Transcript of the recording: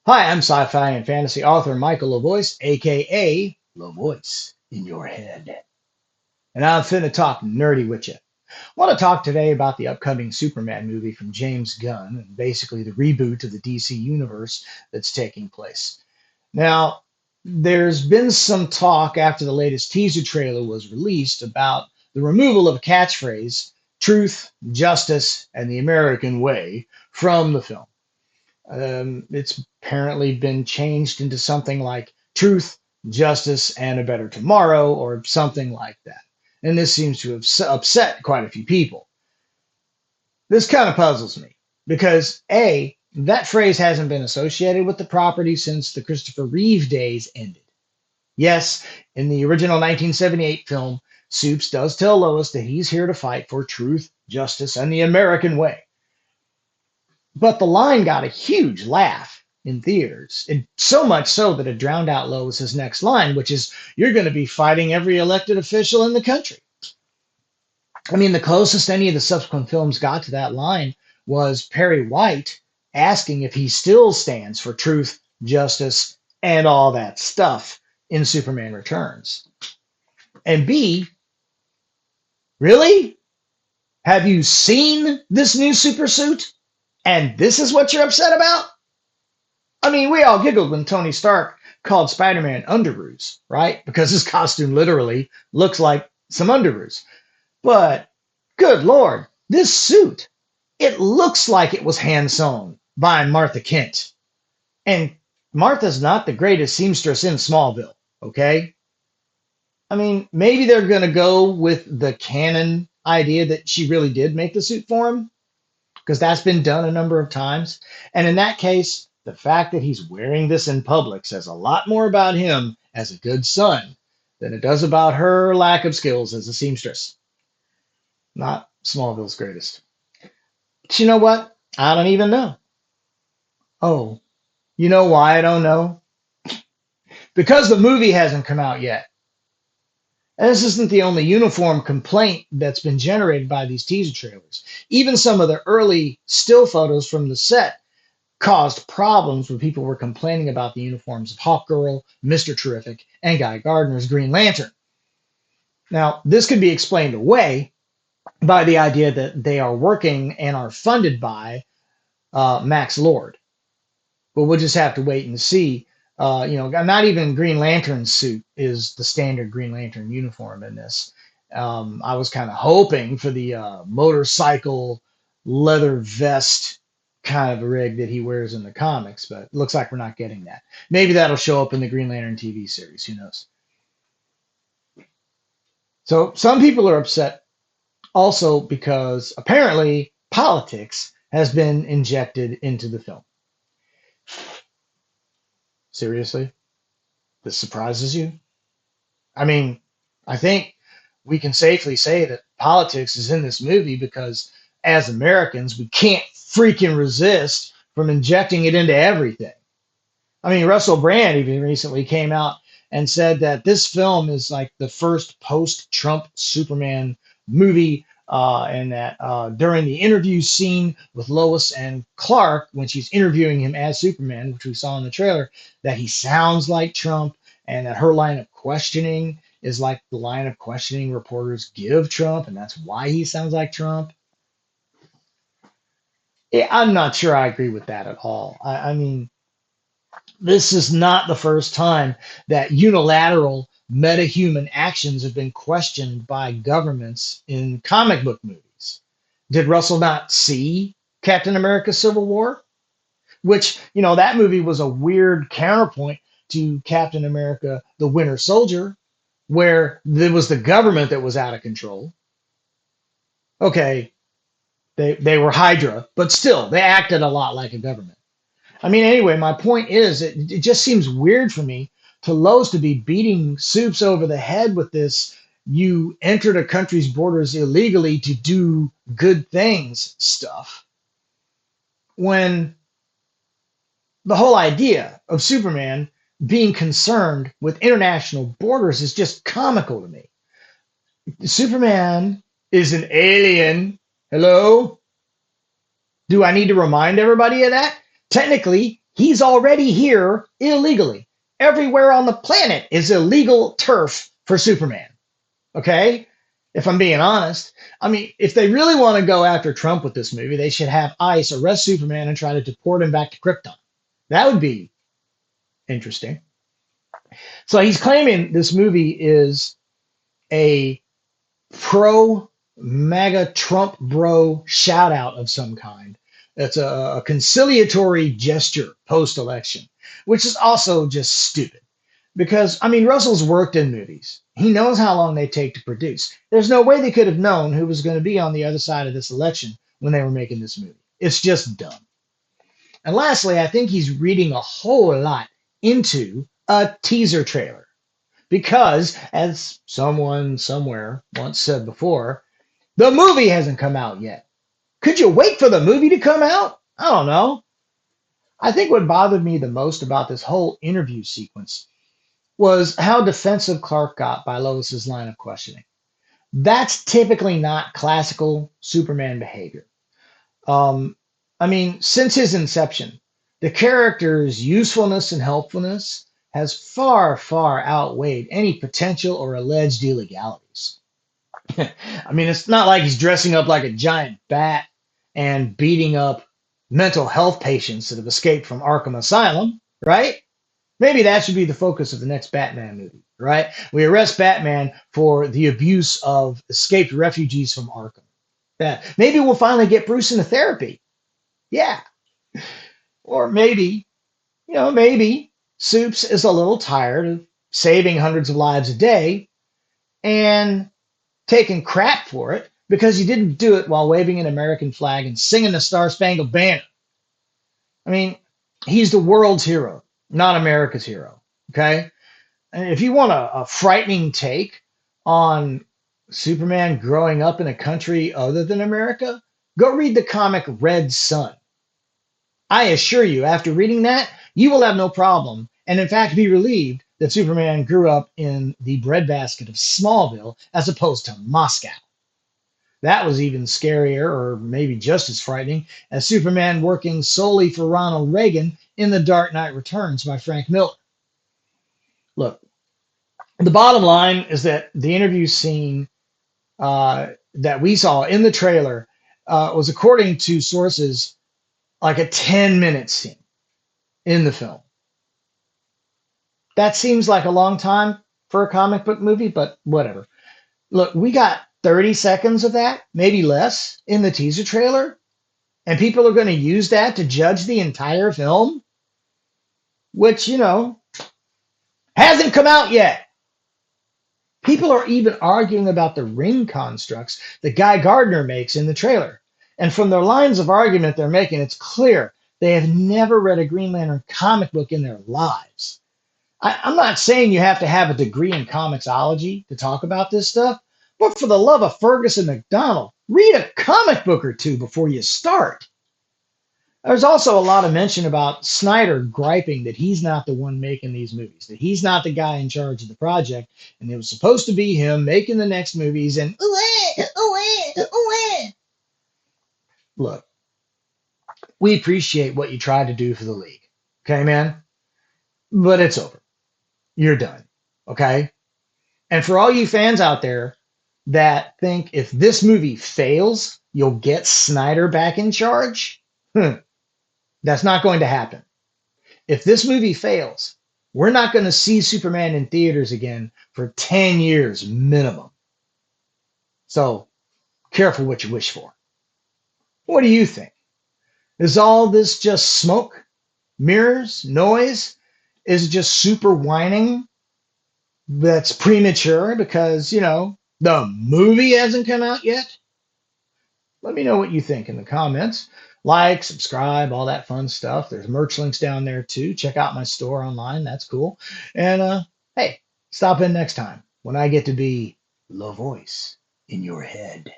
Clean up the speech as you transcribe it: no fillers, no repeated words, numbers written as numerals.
Hi, I'm sci-fi and fantasy author Michael LaVoice, aka LaVoice in your head. And I'm finna talk nerdy with you. I want to talk today about the upcoming Superman movie from James Gunn, and basically the reboot of the DC universe that's taking place. Now, there's been some talk after the latest teaser trailer was released about the removal of a catchphrase, truth, justice, and the American way, from the film. It's apparently been changed into something like truth, justice, and a better tomorrow, or something like that. And this seems to have upset quite a few people. This kind of puzzles me because A, that phrase hasn't been associated with the property since the Christopher Reeve days ended. Yes, in the original 1978 film, Supes does tell Lois that he's here to fight for truth, justice, and the American way. But the line got a huge laugh in theaters, and so much so that it drowned out Lois's next line, which is, "You're going to be fighting every elected official in the country." I mean, the closest any of the subsequent films got to that line was Perry White asking if he still stands for truth, justice, and all that stuff in Superman Returns. And B, really? Have you seen this new super suit? And this is what you're upset about? I mean, we all giggled when Tony Stark called Spider-Man Underoos, right? Because his costume literally looks like some underoos. But good Lord, this suit, it looks like it was hand sewn by Martha Kent. And Martha's not the greatest seamstress in Smallville, okay? I mean, maybe they're going to go with the canon idea that she really did make the suit for him, because that's been done a number of times. And in that case, the fact that he's wearing this in public says a lot more about him as a good son than it does about her lack of skills as a seamstress. Not Smallville's greatest. But you know what? I don't even know. Oh, you know why I don't know? Because the movie hasn't come out yet. And this isn't the only uniform complaint that's been generated by these teaser trailers. Even some of the early still photos from the set caused problems when people were complaining about the uniforms of Hawkgirl, Mr. Terrific, and Guy Gardner's Green Lantern. Now, this could be explained away by the idea that they are working and are funded by Max Lord. But we'll just have to wait and see. Not even Green Lantern's suit is the standard Green Lantern uniform in this. I was kind of hoping for the motorcycle leather vest kind of rig that he wears in the comics, but it looks like we're not getting that. Maybe that'll show up in the Green Lantern TV series. Who knows? So some people are upset also because apparently politics has been injected into the film. Seriously? This surprises you? I mean, I think we can safely say that politics is in this movie because as Americans, we can't freaking resist from injecting it into everything. I mean, Russell Brand even recently came out and said that this film is like the first post-Trump Superman movie, and that during the interview scene with Lois and Clark, when she's interviewing him as Superman, which we saw in the trailer, that he sounds like Trump, and that her line of questioning is like the line of questioning reporters give Trump, and that's why he sounds like Trump. Yeah, I'm not sure I agree with that at all. I mean, this is not the first time that unilateral metahuman actions have been questioned by governments in comic book movies. Did Russell not see Captain America Civil War? Which, that movie was a weird counterpoint to Captain America the Winter Soldier, where there was the government that was out of control. Okay, they were Hydra, but still, they acted a lot like a government. I mean, anyway, my point is, it just seems weird for me to Lowe's to be beating Soups over the head with this "you entered a country's borders illegally to do good things" stuff, when the whole idea of Superman being concerned with international borders is just comical to me. Superman is an alien. Hello? Do I need to remind everybody of that? Technically, He's already here illegally. Everywhere on the planet is illegal turf for Superman. Okay? If I'm being honest. I mean, if they really want to go after Trump with this movie, they should have ICE arrest Superman and try to deport him back to Krypton. That would be interesting. So he's claiming this movie is a pro MAGA Trump Bro shout out of some kind. It's a conciliatory gesture post election, which is also just stupid. Because, I mean, Russell's worked in movies. He knows how long they take to produce. There's no way they could have known who was going to be on the other side of this election when they were making this movie. It's just dumb. And lastly, I think he's reading a whole lot into a teaser trailer. Because, as someone somewhere once said before, the movie hasn't come out yet. Could you wait for the movie to come out? I don't know. I think what bothered me the most about this whole interview sequence was how defensive Clark got by Lois's line of questioning. That's typically not classical Superman behavior. Um, I mean, since his inception, the character's usefulness and helpfulness has far, far outweighed any potential or alleged illegalities. I mean, it's not like he's dressing up like a giant bat and beating up mental health patients that have escaped from Arkham Asylum, right? Maybe that should be the focus of the next Batman movie, right? We arrest Batman for the abuse of escaped refugees from Arkham. Yeah, maybe we'll finally get Bruce into therapy. Yeah. Or maybe, maybe Soups is a little tired of saving hundreds of lives a day and taking crap for it because he didn't do it while waving an American flag and singing the Star Spangled Banner. I mean, he's the world's hero, not America's hero. Okay. And if you want a frightening take on Superman growing up in a country other than America, go read the comic Red Sun. I assure you, after reading that, you will have no problem, and in fact be relieved that Superman grew up in the breadbasket of Smallville as opposed to Moscow. That was even scarier, or maybe just as frightening, as Superman working solely for Ronald Reagan in The Dark Knight Returns by Frank Miller. Look, the bottom line is that the interview scene that we saw in the trailer was, according to sources, like a 10-minute scene in the film. That seems like a long time for a comic book movie, but whatever. Look, we got 30 seconds of that, maybe less, in the teaser trailer, and people are going to use that to judge the entire film, which, hasn't come out yet. People are even arguing about the ring constructs that Guy Gardner makes in the trailer. And from their lines of argument they're making, it's clear they have never read a Green Lantern comic book in their lives. I'm not saying you have to have a degree in comicsology to talk about this stuff, but for the love of Fergus and McDonald, read a comic book or two before you start. There's also a lot of mention about Snyder griping that he's not the one making these movies, that he's not the guy in charge of the project, and it was supposed to be him making the next movies, and look, we appreciate what you tried to do for the league. Okay, man? But it's over. You're done. Okay? And for all you fans out there that think if this movie fails, you'll get Snyder back in charge, that's not going to happen. If this movie fails, we're not going to see Superman in theaters again for 10 years minimum. So careful what you wish for. What do you think? Is all this just smoke, mirrors, noise? Is it just super whining that's premature because, the movie hasn't come out yet? Let me know what you think in the comments. Like, subscribe, all that fun stuff. There's merch links down there too. Check out my store online. That's cool. And hey, stop in next time when I get to be LaVoice in your head.